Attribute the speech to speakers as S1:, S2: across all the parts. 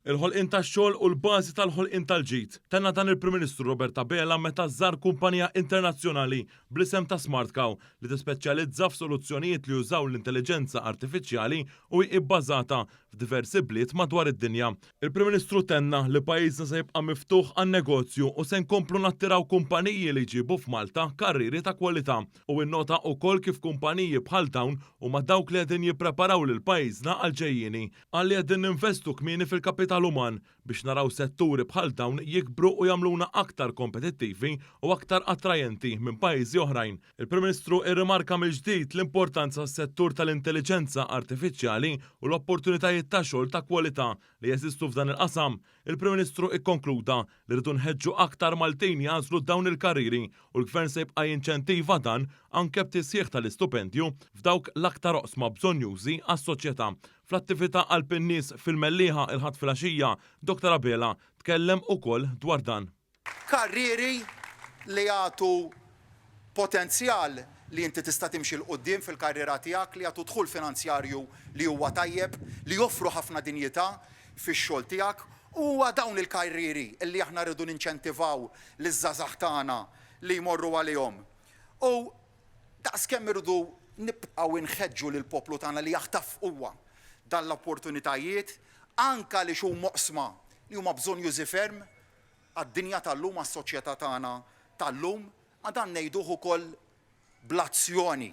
S1: Il-ħolqien tax-xogħol u l-bażi tal-ħolqien tal-ġid. Tenna dan il-Prim Ministru Robert Abela meta żar kumpanija internazzjonali bl-isem ta' SmartCow li tispeċjalizza f'soluzzjonijiet li jużaw l-intelligenza artifiċjali u bbażata f'diversi bliet madwar id-dinja. Il-Prim Ministru tenna li pajjiżna se jibqa' miftuħ għan-negozju u se nkomplu nattiraw kumpaniji li jġibu f'Malta karriri ta' kwalità u nnota wkoll kif kumpaniji bħal dawn huma dawk li qegħdin jippreparaw lil pajjiżna għal ġejjieni għalli qegħdin ninvestu kmieni fil-kapital uman biex naraw setturi bħal dawn jikbru u jagħmluna aktar kompetittivi u aktar attrajenti minn pajjiżi oħrajn. Il-Prim Ministru irrimarka mill-ġdid l-importanza s-settur tal-intelligenza artifiċjali u l-opportunitajiet ta' xogħol ta' kwalità li jeżistu f'dan il-qasam. Il-Prim Ministru ikkonkluda li rridu nħeġġu aktar Maltin jażlu dawn il-karriri u l-Gvern se jibqa' jinċentiva dan anke b'tisjieħ tal-istipendju f'dawk l-aktar oqsma bżonjużi għas-soċjetà. Fl-attività għal nies fil-Mellieħa il-ħadd filgħaxija, Dr. Abela tkellem ukoll dwar dan.
S2: Karrieri li jagħtu potenzjal li inti tista' timxi l qudiem fil-karriera tiegħek li jagħtu dħul finanzjarju li huwa tajjeb, li joffru ħafna dinjità fix-xogħol tiegħek huwa dawn il-karrieri li aħna rridu ninċentivaw liż-żgħażagħ tagħna li jmorru għalihom. U daqskemm irridu nibqgħu inħeġġu lill-poplu tagħna li jaħtaf huwa dan l-opportunitajiet anke li xu moqsma li huma bżonjużi ferm għad-dinja tal-lum għas-soċjetà tagħna tal-lum ma dan ngħiduh ukoll bl-azzjoni.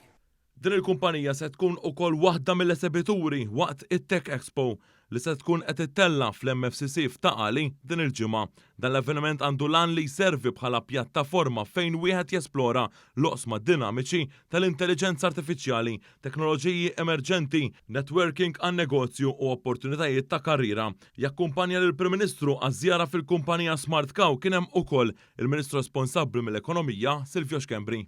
S1: Din il-kumpanija se tkun ukoll waħda mill-eżebituri waqt it-Tech Expo li se tkun qed ittella fl-MFCC f'Taqali din il-ġimgħa. Dan l-avveniment għandu lan li jservi bħala pjattaforma fejn wieħed jesplora l-oqsma dinamiċi tal-intelligenza artifiċjali, teknoloġiji emerġenti, networking għan-negozju u opportunitajiet ta' karriera. Jakkumpanja lill-Prim Ministru għaż-żjara fil-kumpanija SmartCow kien hemm ukoll il-Ministru responsabbli mill-Ekonomija Silvio Xkembri.